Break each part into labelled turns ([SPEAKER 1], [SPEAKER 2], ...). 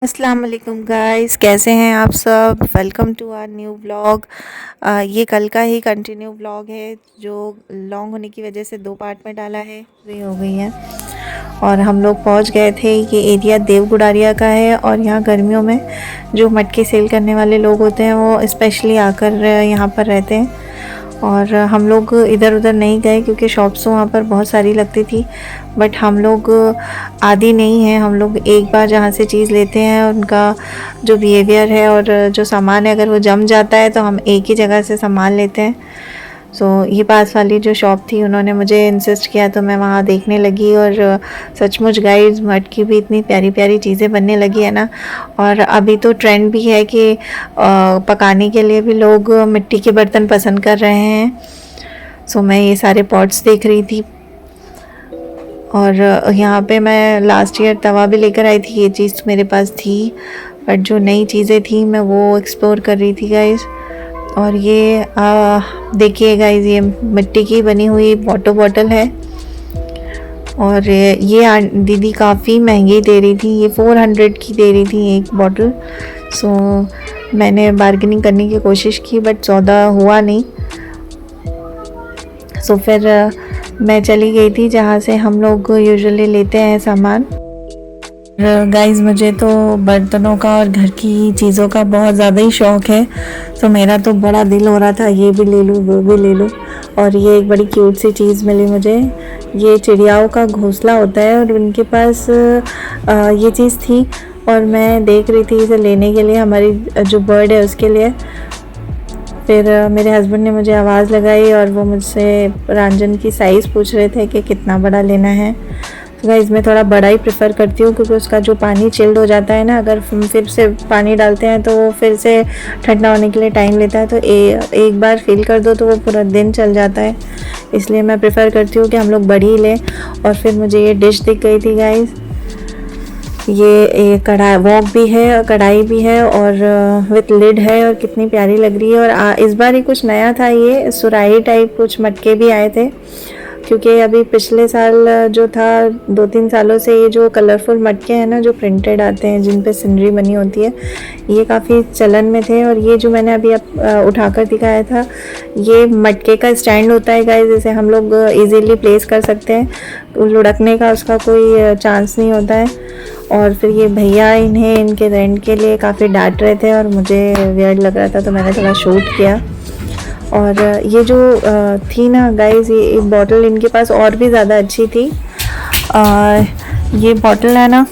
[SPEAKER 1] अस्सलाम वालेकुम गाइस, कैसे हैं आप सब। Welcome to our new vlog. ये कल का ही कंटिन्यू व्लॉग है जो लॉन्ग होने की वजह से 2 पार्ट में डाला है। फ्री हो गई है और हम लोग पहुंच गए थे। ये एरिया देव गुडारिया का है और यहाँ गर्मियों में जो मटके सेल करने वाले लोग होते हैं वो स्पेशली आकर यहाँ पर रहते हैं। और हम लोग इधर उधर नहीं गए क्योंकि शॉप्स तो वहाँ पर बहुत सारी लगती थी, बट हम लोग आदी नहीं हैं। हम लोग एक बार जहाँ से चीज़ लेते हैं उनका जो बिहेवियर है और जो सामान है अगर वो जम जाता है तो हम एक ही जगह से सामान लेते हैं। सो ये पास वाली जो शॉप थी उन्होंने मुझे इंसिस्ट किया तो मैं वहाँ देखने लगी और सचमुच गाइस मटकी भी इतनी प्यारी प्यारी चीज़ें बनने लगी है ना। और अभी तो ट्रेंड भी है कि पकाने के लिए भी लोग मिट्टी के बर्तन पसंद कर रहे हैं। सो मैं ये सारे पॉट्स देख रही थी और यहाँ पे मैं लास्ट ईयर तवा भी लेकर आई थी। ये चीज़ मेरे पास थी बट जो नई चीज़ें थी मैं वो एक्सप्लोर कर रही थी गाइस। और ये देखिए गाइस, ये मिट्टी की बनी हुई वाटर बॉटल है और ये दीदी काफ़ी महंगी दे रही थी। ये 400 की दे रही थी एक बॉटल। सो मैंने बार्गेनिंग करने की कोशिश की बट सौदा हुआ नहीं। सो फिर मैं चली गई थी जहाँ से हम लोग यूजुअली लेते हैं सामान। गाइस मुझे तो बर्तनों का और घर की चीज़ों का बहुत ज़्यादा ही शौक़ है। तो मेरा तो बड़ा दिल हो रहा था ये भी ले लूँ वो भी ले लूँ। और ये एक बड़ी क्यूट सी चीज़ मिली मुझे। ये चिड़ियाओं का घोंसला होता है और उनके पास ये चीज़ थी और मैं देख रही थी इसे लेने के लिए, हमारी जो बर्ड है उसके लिए। फिर मेरे हस्बैंड ने मुझे आवाज़ लगाई और वो मुझसे रांझन की साइज़ पूछ रहे थे कि कितना बड़ा लेना है। तो गाइस मैं थोड़ा बड़ा ही प्रेफर करती हूँ क्योंकि उसका जो पानी चिल्ड हो जाता है ना, अगर फिर से पानी डालते हैं तो वो फिर से ठंडा होने के लिए टाइम लेता है। तो एक बार फिल कर दो तो वो पूरा दिन चल जाता है, इसलिए मैं प्रेफर करती हूँ कि हम लोग बड़ी ही लें। और फिर मुझे ये डिश दिख गई थी गाइस। ये कढ़ाई वॉक भी है, कढ़ाई भी है और विथ लिड है और कितनी प्यारी लग रही है। और इस बार ही कुछ नया था, ये सुराही टाइप कुछ मटके भी आए थे क्योंकि अभी पिछले साल जो था 2-3 सालों से ये जो कलरफुल मटके हैं ना जो प्रिंटेड आते हैं जिन पे सिनरी बनी होती है, ये काफ़ी चलन में थे। और ये जो मैंने अभी उठाकर दिखाया था ये मटके का स्टैंड होता है गाइस, जिसे हम लोग इजीली प्लेस कर सकते हैं, लुढ़कने का उसका कोई चांस नहीं होता है। और फिर ये भैया इन्हें इनके रेंट के लिए काफ़ी डांट रहे थे और मुझे वियर्ड लग रहा था तो मैंने थोड़ा शूट किया। और ये जो थी ना गाइस, ये बॉटल इनके पास और भी ज़्यादा अच्छी थी। ये बॉटल है ना,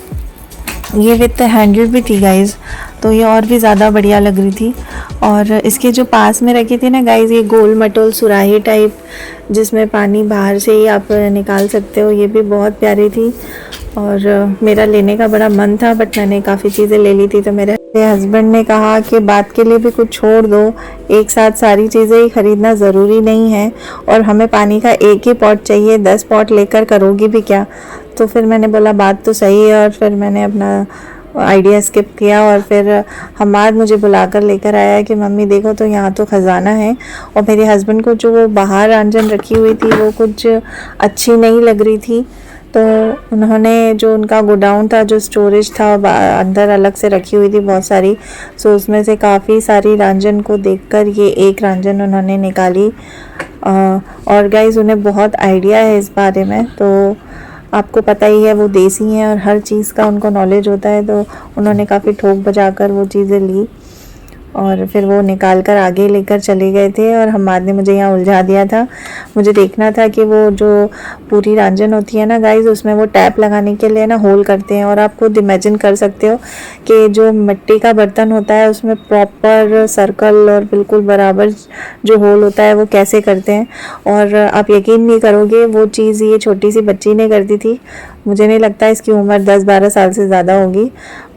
[SPEAKER 1] ये विद हैंडल भी थी गाइस, तो ये और भी ज़्यादा बढ़िया लग रही थी। और इसके जो पास में रखी थी ना गाइस, ये गोल मटोल सुराही टाइप जिसमें पानी बाहर से ही आप निकाल सकते हो, ये भी बहुत प्यारी थी। और मेरा लेने का बड़ा मन था बट मैंने काफ़ी चीज़ें ले ली थी। तो मेरे हस्बैंड ने कहा कि बात के लिए भी कुछ छोड़ दो, एक साथ सारी चीज़ें ही ख़रीदना ज़रूरी नहीं है और हमें पानी का एक ही पॉट चाहिए, 10 पॉट लेकर करोगी भी क्या। तो फिर मैंने बोला बात तो सही है और फिर मैंने अपना आइडिया स्किप किया। और फिर हमाद मुझे बुलाकर लेकर आया कि मम्मी देखो तो यहाँ तो ख़जाना है। और मेरे हस्बैंड को जो वो बाहर आंजन रखी हुई थी वो कुछ अच्छी नहीं लग रही थी, तो उन्होंने जो उनका गोडाउन था, जो स्टोरेज था अंदर अलग से रखी हुई थी बहुत सारी, सो उसमें से काफ़ी सारी रांझन को देखकर ये एक रांझन उन्होंने निकाली। और गाइस उन्हें बहुत आइडिया है इस बारे में, तो आपको पता ही है वो देसी हैं और हर चीज़ का उनको नॉलेज होता है, तो उन्होंने काफ़ी ठोक बजाकर वो चीज़ें ली और फिर वो निकाल कर आगे लेकर चले गए थे। और हमाद ने मुझे यहाँ उलझा दिया था। मुझे देखना था कि वो जो पूरी रांझन होती है ना गाइस, उसमें वो टैप लगाने के लिए ना होल करते हैं। और आप खुद इमेजिन कर सकते हो कि जो मिट्टी का बर्तन होता है उसमें प्रॉपर सर्कल और बिल्कुल बराबर जो होल होता है वो कैसे करते हैं। और आप यकीन नहीं करोगे वो चीज़ ये छोटी सी बच्ची ने कर दी थी। मुझे नहीं लगता इसकी उम्र 10-12 साल से ज़्यादा होगी,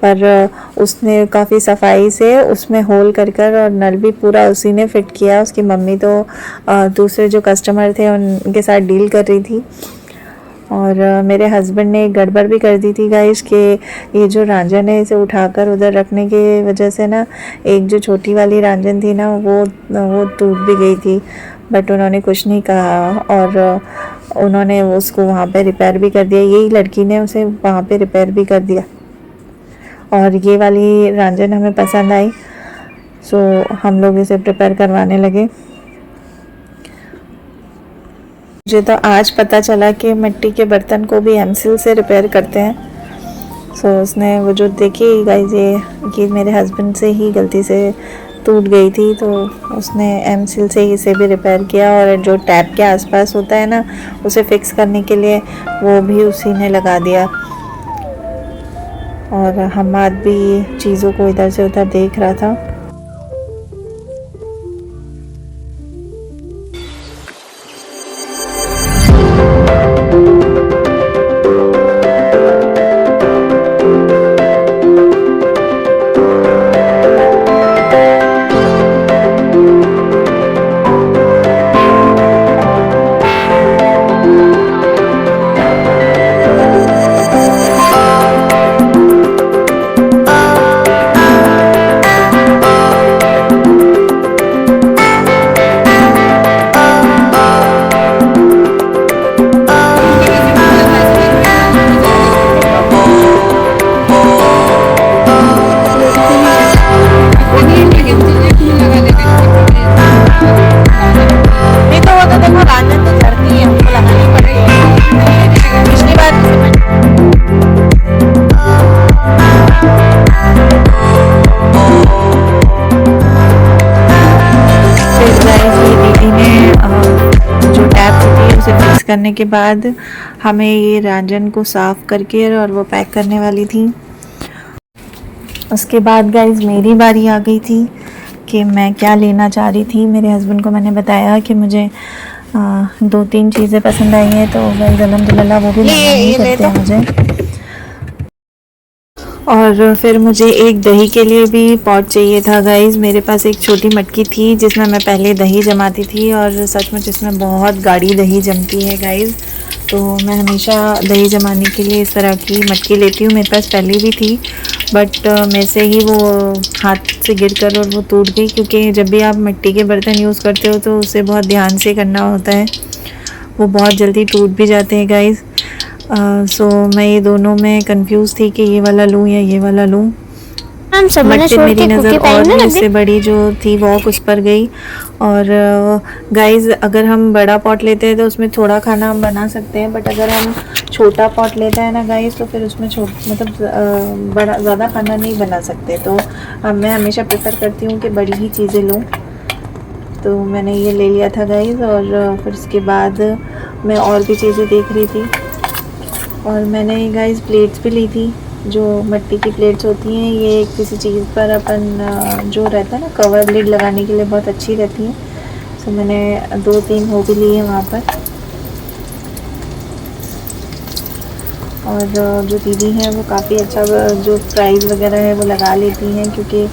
[SPEAKER 1] पर उसने काफ़ी सफाई से उसमें होल कर और नल भी पूरा उसी ने फिट किया। उसकी मम्मी तो दूसरे जो कस्टमर थे उनके साथ डील कर रही थी। और मेरे हस्बैंड ने एक गड़बड़ भी कर दी थी गाइस कि ये जो रांझन है इसे उठाकर उधर रखने की वजह से ना एक जो छोटी वाली रांझन थी ना वो टूट भी गई थी, बट उन्होंने कुछ नहीं कहा और उन्होंने उसको वहाँ पे रिपेयर भी कर दिया। यही लड़की ने उसे वहाँ पे रिपेयर भी कर दिया। और ये वाली रांझन हमें पसंद आई, सो हम लोग इसे प्रिपेयर करवाने लगे। मुझे तो आज पता चला कि मिट्टी के बर्तन को भी एमसिल से रिपेयर करते हैं। सो उसने वो जो देखी गाइस, ये मेरे हस्बैंड से ही गलती से टूट गई थी, तो उसने एमसिल से इसे भी रिपेयर किया। और जो टैप के आसपास होता है ना, उसे फिक्स करने के लिए वो भी उसी ने लगा दिया। और हमाद भी चीज़ों को इधर से उधर देख रहा था। करने के बाद हमें ये रांझन को साफ करके और वो पैक करने वाली थी। उसके बाद गाइज मेरी बारी आ गई थी कि मैं क्या लेना चाह रही थी। मेरे हस्बैंड को मैंने बताया कि मुझे 2-3 चीज़ें पसंद आई हैं, तो गाइज अल्हम्दुलिल्लाह वो भी करते हैं मुझे। और फिर मुझे एक दही के लिए भी पॉट चाहिए था गाइस। मेरे पास एक छोटी मटकी थी जिसमें मैं पहले दही जमाती थी, और सचमुच इसमें बहुत गाढ़ी दही जमती है गाइस। तो मैं हमेशा दही जमाने के लिए इस तरह की मटकी लेती हूँ। मेरे पास पहले भी थी, बट मेरे से ही वो हाथ से गिरकर और वो टूट गई, क्योंकि जब भी आप मिट्टी के बर्तन यूज़ करते हो तो उसे बहुत ध्यान से करना होता है, वो बहुत जल्दी टूट भी जाते हैं गाइस। सो मैं ये दोनों में कंफ्यूज थी कि ये वाला लूँ या ये वाला लूँ। बट मेरी नज़र और भी उससे बड़ी जो थी वो उस पर गई। और गाइस अगर हम बड़ा पॉट लेते हैं तो उसमें थोड़ा खाना हम बना सकते हैं, बट अगर हम छोटा पॉट लेते हैं ना गाइस, तो फिर उसमें मतलब बड़ा ज़्यादा खाना नहीं बना सकते। तो मैं हमेशा प्रेफर करती हूँ कि बड़ी ही चीज़ें लूँ। तो मैंने ये ले लिया था गाइस। और फिर उसके बाद मैं और भी चीज़ें देख रही थी, और मैंने गाइस प्लेट्स भी ली थी, जो मिट्टी की प्लेट्स होती हैं। ये किसी चीज़ पर अपन जो रहता है ना कवर लिड लगाने के लिए बहुत अच्छी रहती है। तो मैंने 2-3 वो भी ली है वहाँ पर। और जो दीदी हैं वो काफ़ी अच्छा जो प्राइस वगैरह है वो लगा लेती हैं, क्योंकि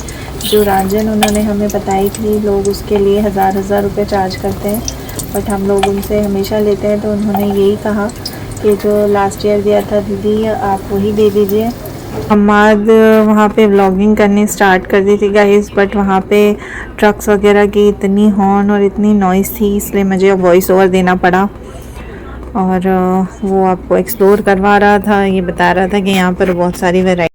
[SPEAKER 1] जो रांझन उन्होंने हमें बताई थी लोग उसके लिए हज़ार रुपये चार्ज करते हैं, बट हम लोग उनसे हमेशा लेते हैं। तो उन्होंने यही कहा कि जो लास्ट ईयर दिया था दीदी आप वही दे दीजिए। हमाद वहाँ पे व्लॉगिंग करनी स्टार्ट कर दी थी गाइस, बट वहाँ पे ट्रक्स वगैरह की इतनी हॉर्न और इतनी नॉइज़ थी, इसलिए मुझे वॉइस ओवर देना पड़ा। और वो आपको एक्सप्लोर करवा रहा था, ये बता रहा था कि यहाँ पर बहुत सारी वैरायटी।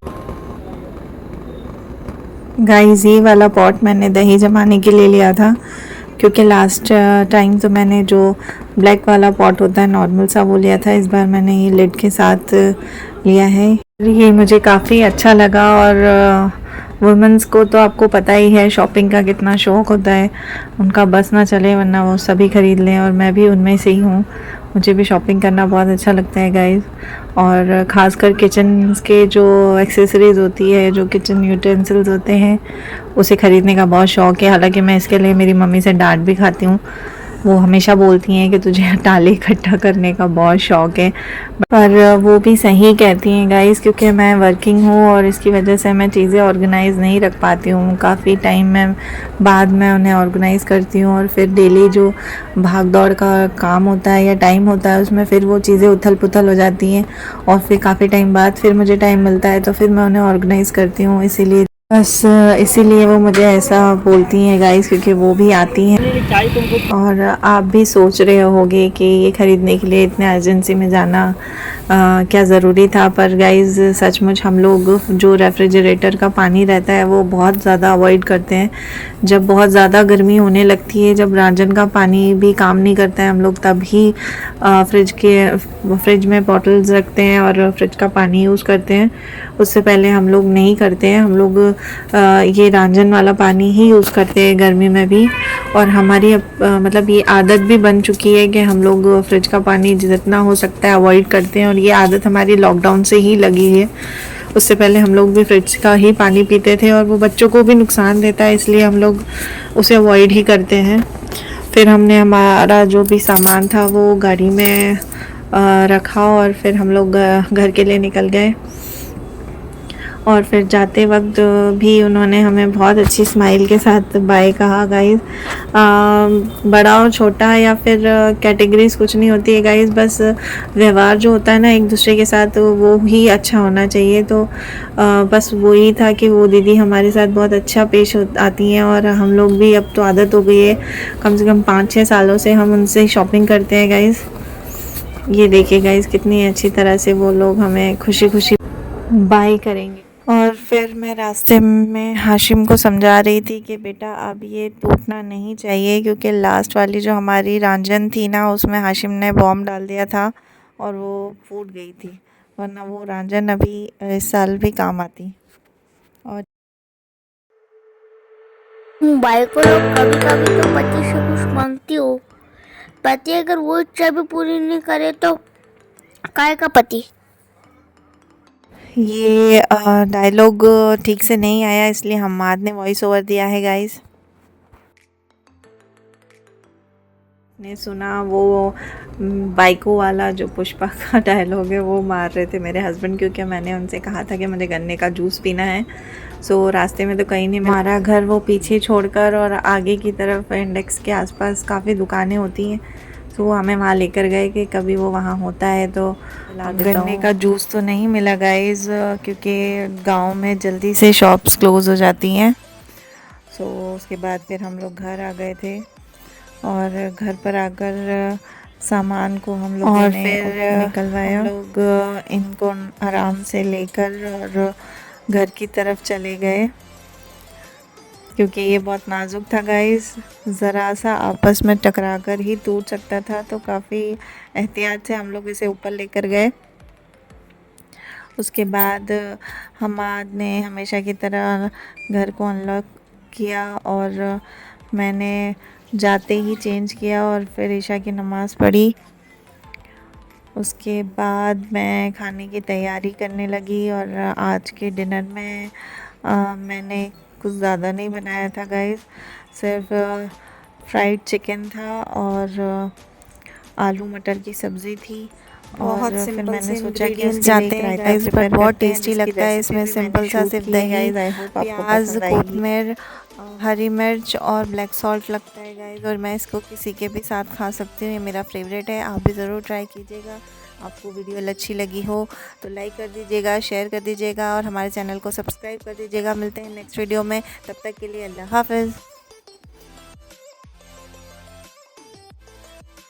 [SPEAKER 1] गाइस ये वाला पॉट मैंने दही जमाने के लिए लिया था, क्योंकि लास्ट टाइम तो मैंने जो ब्लैक वाला पॉट होता है नॉर्मल सा वो लिया था। इस बार मैंने ये लिड के साथ लिया है। ये मुझे काफ़ी अच्छा लगा। और वुमेंस को तो आपको पता ही है शॉपिंग का कितना शौक़ होता है, उनका बस ना चले वरना वो सभी ख़रीद लें, और मैं भी उनमें से ही हूँ। मुझे भी शॉपिंग करना बहुत अच्छा लगता है गाइस। और ख़ासकर किचन के जो एक्सेसरीज़ होती है, जो किचन यूटेंसिल्स होते हैं, उसे ख़रीदने का बहुत शौक़ है। हालांकि मैं इसके लिए मेरी मम्मी से डांट भी खाती हूँ, वो हमेशा बोलती हैं कि तुझे टाले इकट्ठा करने का बहुत शौक़ है, पर वो भी सही कहती हैं गाइस, क्योंकि मैं वर्किंग हूँ और इसकी वजह से मैं चीज़ें ऑर्गेनाइज़ नहीं रख पाती हूँ। काफ़ी टाइम में बाद मैं उन्हें ऑर्गेनाइज़ करती हूँ, और फिर डेली जो भाग दौड़ का काम होता है या टाइम होता है उसमें फिर वो चीज़ें उथल पुथल हो जाती हैं, और फिर काफ़ी टाइम बाद फिर मुझे टाइम मिलता है तो फिर मैं उन्हें ऑर्गेनाइज़ करती हूँ। इसीलिए वो मुझे ऐसा बोलती हैं गाइस, क्योंकि वो भी आती हैं। और आप भी सोच रहे होगे कि ये ख़रीदने के लिए इतने अर्जेंसी में जाना क्या ज़रूरी था। पर गाइस सचमुच हम लोग जो रेफ्रिजरेटर का पानी रहता है वो बहुत ज़्यादा अवॉइड करते हैं। जब बहुत ज़्यादा गर्मी होने लगती है, जब रांझन का पानी भी काम नहीं करता है, हम लोग तभी फ्रिज में बॉटल्स रखते हैं और फ्रिज का पानी यूज़ करते हैं। उससे पहले हम लोग नहीं करते हैं। हम लोग ये रांझन वाला पानी ही यूज़ करते हैं गर्मी में भी। और हमारी मतलब ये आदत भी बन चुकी है कि हम लोग फ्रिज का पानी जितना हो सकता है अवॉइड करते हैं। और ये आदत हमारी लॉकडाउन से ही लगी है। उससे पहले हम लोग भी फ्रिज का ही पानी पीते थे और वो बच्चों को भी नुकसान देता है, इसलिए हम लोग उसे अवॉइड ही करते हैं। फिर हमने हमारा जो भी सामान था वो गाड़ी में रखा और फिर हम लोग घर के लिए निकल गए। और फिर जाते वक्त भी उन्होंने हमें बहुत अच्छी स्माइल के साथ बाय कहा गाइस। बड़ा और छोटा या फिर कैटेगरीज कुछ नहीं होती है गाइस, बस व्यवहार जो होता है ना एक दूसरे के साथ वो ही अच्छा होना चाहिए। तो बस वही था कि वो दीदी हमारे साथ बहुत अच्छा पेश आती हैं और हम लोग भी अब तो आदत हो गई है, कम से कम 5-6 सालों से हम उनसे शॉपिंग करते हैं गाइस। ये देखिए गाइस कितनी अच्छी तरह से वो लोग हमें खुशी खुशी बाय करेंगे। और फिर मैं रास्ते में हाशिम को समझा रही थी कि बेटा अब ये टूटना नहीं चाहिए, क्योंकि लास्ट वाली जो हमारी रांझन थी ना उसमें हाशिम ने बॉम्ब डाल दिया था और वो फूट गई थी, वरना वो रांझन अभी इस साल भी काम आती। और
[SPEAKER 2] भाई को लोग कभी कभी तो पति से कुछ मांगती हो, पति अगर वो इच्छा भी पूरी नहीं करे तो काय का पति।
[SPEAKER 1] ये डायलॉग ठीक से नहीं आया, इसलिए हम्माद ने वॉइस ओवर दिया है गाइस। ने सुना वो बाइको वाला जो पुष्पा का डायलॉग है वो मार रहे थे मेरे हस्बैंड, क्योंकि मैंने उनसे कहा था कि मुझे गन्ने का जूस पीना है। सो रास्ते में तो कहीं नहीं, हमारा घर वो पीछे छोड़कर और आगे की तरफ इंडेक्स के आसपास काफ़ी दुकानें होती हैं, तो वो हमें वहाँ लेकर गए कि कभी वो वहाँ होता है तो गन्ने का जूस तो नहीं मिला गाइस, क्योंकि गांव में जल्दी से शॉप्स क्लोज हो जाती हैं। सो उसके बाद फिर हम लोग घर आ गए थे और घर पर आकर सामान को हम लोग और फिर निकलवाया। हम लोग इनको आराम से लेकर और घर की तरफ चले गए, क्योंकि ये बहुत नाजुक था गाइस, ज़रा सा आपस में टकरा कर ही टूट सकता था, तो काफ़ी एहतियात से हम लोग इसे ऊपर लेकर गए। उसके बाद हमाद ने हमेशा की तरह घर को अनलॉक किया और मैंने जाते ही चेंज किया और फिर ईशा की नमाज़ पढ़ी। उसके बाद मैं खाने की तैयारी करने लगी और आज के डिनर में मैंने कुछ ज़्यादा नहीं बनाया था गाइस, सिर्फ फ्राइड चिकन था और आलू मटर की सब्ज़ी थी। और फिर मैंने सोचा कि उसके जाते हैं गाइस, पर बहुत टेस्टी लगता है। इसमें सिंपल सा सिर्फ दही, प्याज, कोतमीर, हरी मिर्च और ब्लैक सॉल्ट लगता है गाइस, और मैं इसको किसी के भी साथ खा सकती हूँ। ये मेरा फेवरेट है, आप भी ज़रूर ट्राई कीजिएगा। आपको वीडियो अच्छी लगी हो तो लाइक कर दीजिएगा, शेयर कर दीजिएगा और हमारे चैनल को सब्सक्राइब कर दीजिएगा। मिलते हैं नेक्स्ट वीडियो में, तब तक के लिए अल्लाह हाफ़िज़।